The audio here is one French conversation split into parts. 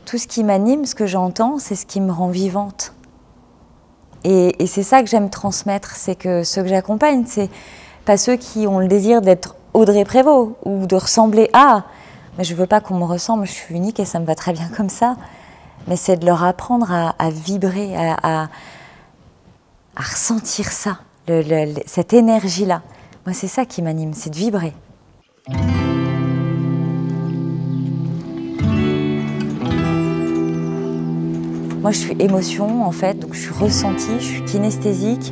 Tout ce qui m'anime, ce que j'entends, c'est ce qui me rend vivante. Et c'est ça que j'aime transmettre, c'est que ceux que j'accompagne, c'est pas ceux qui ont le désir d'être Audrey Prévost ou de ressembler à. Mais je veux pas qu'on me ressemble, je suis unique et ça me va très bien comme ça. Mais c'est de leur apprendre à vibrer, à ressentir ça, cette énergie-là. Moi, c'est ça qui m'anime, c'est de vibrer. Moi, je suis émotion, en fait, donc je suis ressentie, je suis kinesthésique.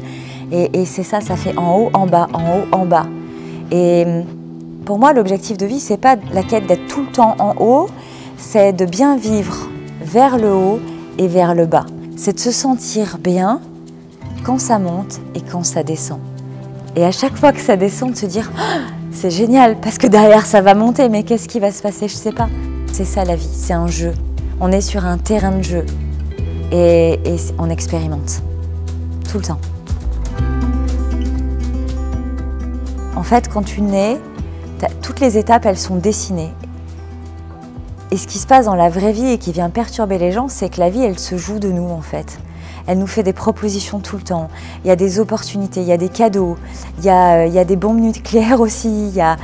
Et c'est ça, ça fait en haut, en bas, en haut, en bas. Et pour moi, l'objectif de vie, c'est pas la quête d'être tout le temps en haut, c'est de bien vivre vers le haut et vers le bas. C'est de se sentir bien quand ça monte et quand ça descend. Et à chaque fois que ça descend, de se dire oh, c'est génial, parce que derrière ça va monter, mais qu'est-ce qui va se passer? Je sais pas. C'est ça la vie, c'est un jeu. On est sur un terrain de jeu. Et on expérimente, tout le temps. En fait, quand tu nais, toutes les étapes, elles sont dessinées. Et ce qui se passe dans la vraie vie et qui vient perturber les gens, c'est que la vie, elle se joue de nous, en fait. Elle nous fait des propositions tout le temps. Il y a des opportunités, il y a des cadeaux, il y a des bombes nucléaires aussi, il y a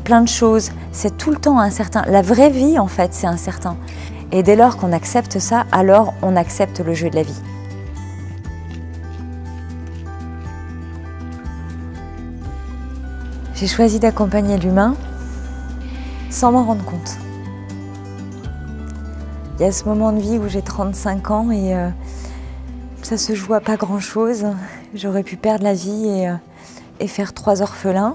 plein de choses. C'est tout le temps incertain. La vraie vie, en fait, c'est incertain. Et dès lors qu'on accepte ça, alors on accepte le jeu de la vie. J'ai choisi d'accompagner l'humain sans m'en rendre compte. Il y a ce moment de vie où j'ai 35 ans et ça se joue à pas grand-chose. J'aurais pu perdre la vie et faire 3 orphelins.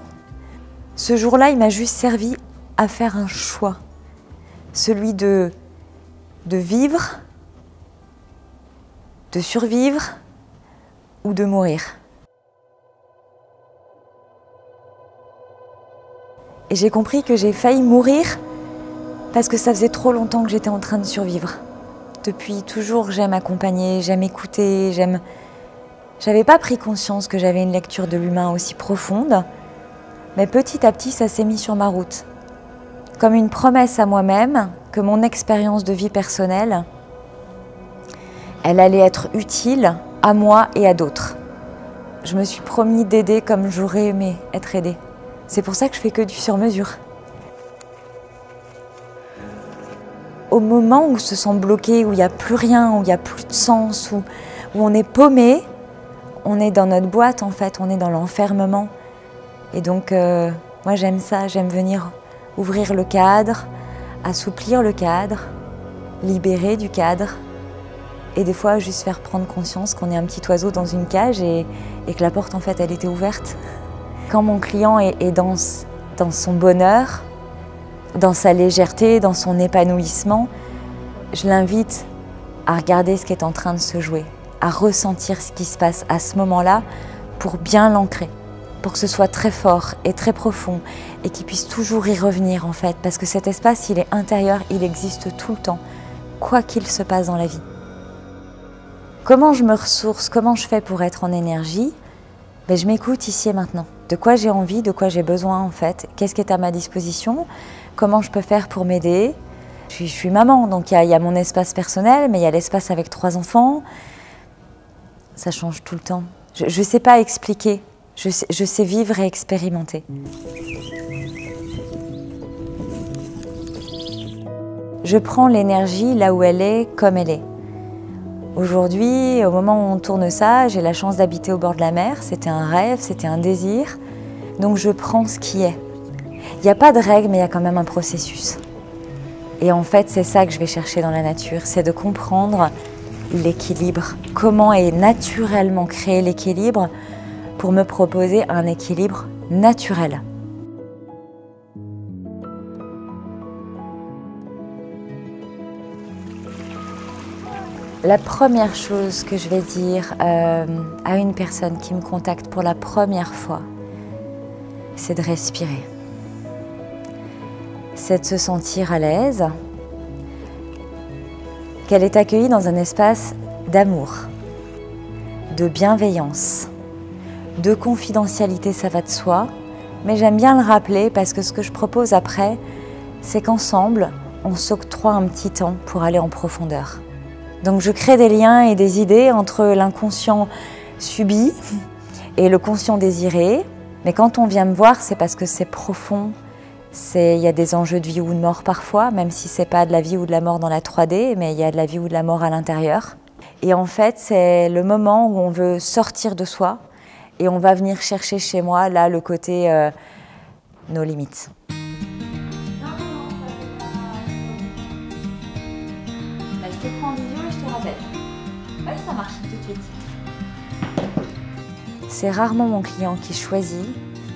Ce jour-là, il m'a juste servi à faire un choix. Celui de vivre, de survivre ou de mourir. Et j'ai compris que j'ai failli mourir parce que ça faisait trop longtemps que j'étais en train de survivre. Depuis toujours, j'aime accompagner, j'aime écouter, J'avais pas pris conscience que j'avais une lecture de l'humain aussi profonde, mais petit à petit, ça s'est mis sur ma route. Comme une promesse à moi-même que mon expérience de vie personnelle, elle allait être utile à moi et à d'autres. Je me suis promis d'aider comme j'aurais aimé être aidée. C'est pour ça que je fais que du sur-mesure. Au moment où on se sent bloqué, où il n'y a plus rien, où il n'y a plus de sens, où on est paumé, on est dans notre boîte en fait, on est dans l'enfermement. Et donc, moi j'aime ça, j'aime venir ouvrir le cadre, assouplir le cadre, libérer du cadre et des fois juste faire prendre conscience qu'on est un petit oiseau dans une cage et que la porte en fait elle était ouverte. Quand mon client est dans son bonheur, dans sa légèreté, dans son épanouissement, je l'invite à regarder ce qui est en train de se jouer, à ressentir ce qui se passe à ce moment-là pour bien l'ancrer. Pour que ce soit très fort et très profond et qu'il puisse toujours y revenir en fait, parce que cet espace, il est intérieur, il existe tout le temps, quoi qu'il se passe dans la vie. Comment je me ressource, comment je fais pour être en énergie? Ben, je m'écoute ici et maintenant. De quoi j'ai envie, de quoi j'ai besoin en fait, qu'est-ce qui est à ma disposition, comment je peux faire pour m'aider. Je suis maman, donc il y a mon espace personnel, mais il y a l'espace avec 3 enfants. Ça change tout le temps. Je ne sais pas expliquer. Je sais vivre et expérimenter. Je prends l'énergie là où elle est, comme elle est. Aujourd'hui, au moment où on tourne ça, j'ai la chance d'habiter au bord de la mer. C'était un rêve, c'était un désir. Donc je prends ce qui est. Il n'y a pas de règle, mais il y a quand même un processus. Et en fait, c'est ça que je vais chercher dans la nature, c'est de comprendre l'équilibre. Comment est naturellement créé l'équilibre pour me proposer un équilibre naturel. La première chose que je vais dire à une personne qui me contacte pour la première fois, c'est de respirer. C'est de se sentir à l'aise, qu'elle est accueillie dans un espace d'amour, de bienveillance, de confidentialité, ça va de soi, mais j'aime bien le rappeler parce que ce que je propose après, c'est qu'ensemble, on s'octroie un petit temps pour aller en profondeur. Donc je crée des liens et des idées entre l'inconscient subi et le conscient désiré. Mais quand on vient me voir, c'est parce que c'est profond. Il y a des enjeux de vie ou de mort parfois, même si ce n'est pas de la vie ou de la mort dans la 3D, mais il y a de la vie ou de la mort à l'intérieur. Et en fait, c'est le moment où on veut sortir de soi et on va venir chercher chez moi, là, le côté nos limites. Je te prends en visio et je te rappelle. Oui, ça marche tout de suite. C'est rarement mon client qui choisit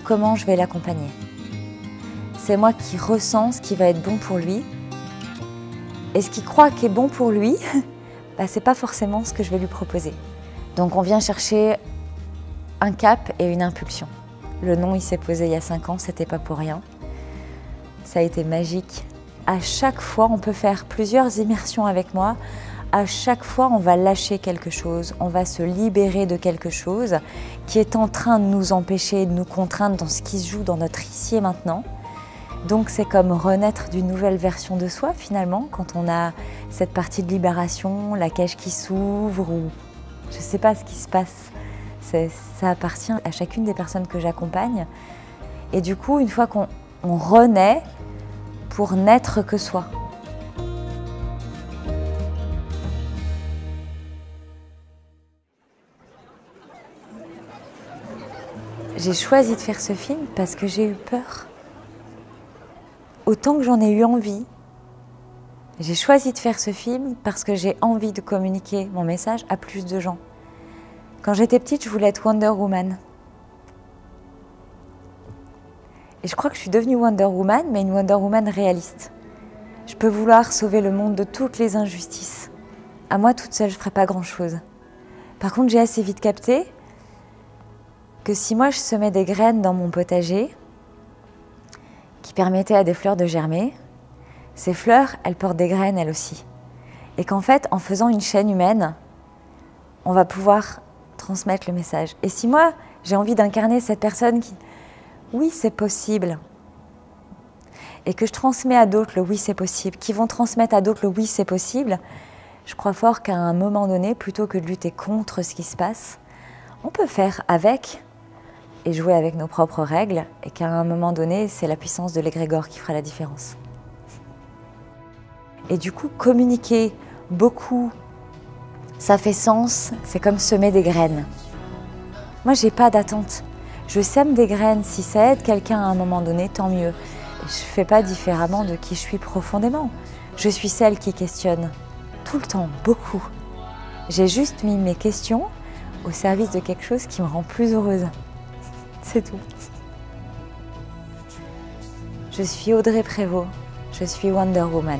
comment je vais l'accompagner. C'est moi qui ressens ce qui va être bon pour lui. Et ce qu'il croit qui est bon pour lui, c'est pas forcément ce que je vais lui proposer. Donc on vient chercher un cap et une impulsion. Le nom, il s'est posé il y a 5 ans, c'était pas pour rien. Ça a été magique. À chaque fois, on peut faire plusieurs immersions avec moi. À chaque fois, on va lâcher quelque chose, on va se libérer de quelque chose qui est en train de nous empêcher, de nous contraindre dans ce qui se joue dans notre ici et maintenant. Donc c'est comme renaître d'une nouvelle version de soi finalement, quand on a cette partie de libération, la cage qui s'ouvre ou je ne sais pas ce qui se passe. Ça appartient à chacune des personnes que j'accompagne. Et du coup, une fois qu'on renaît, pour n'être que soi. J'ai choisi de faire ce film parce que j'ai eu peur. Autant que j'en ai eu envie. J'ai choisi de faire ce film parce que j'ai envie de communiquer mon message à plus de gens. Quand j'étais petite, je voulais être Wonder Woman. Et je crois que je suis devenue Wonder Woman, mais une Wonder Woman réaliste. Je peux vouloir sauver le monde de toutes les injustices. À moi, toute seule, je ne ferai pas grand-chose. Par contre, j'ai assez vite capté que si moi, je semais des graines dans mon potager qui permettaient à des fleurs de germer, ces fleurs, elles portent des graines, elles aussi. Et qu'en fait, en faisant une chaîne humaine, on va pouvoir transmettre le message. Et si moi, j'ai envie d'incarner cette personne qui... Oui, c'est possible. Et que je transmets à d'autres le oui, c'est possible, qui vont transmettre à d'autres le oui, c'est possible, je crois fort qu'à un moment donné, plutôt que de lutter contre ce qui se passe, on peut faire avec et jouer avec nos propres règles, et qu'à un moment donné, c'est la puissance de l'égrégore qui fera la différence. Et du coup, communiquer beaucoup, ça fait sens, c'est comme semer des graines. Moi, j'ai pas d'attente. Je sème des graines, si ça aide quelqu'un à un moment donné, tant mieux. Je ne fais pas différemment de qui je suis profondément. Je suis celle qui questionne tout le temps, beaucoup. J'ai juste mis mes questions au service de quelque chose qui me rend plus heureuse. C'est tout. Je suis Audrey Prévost, je suis Wonder Woman.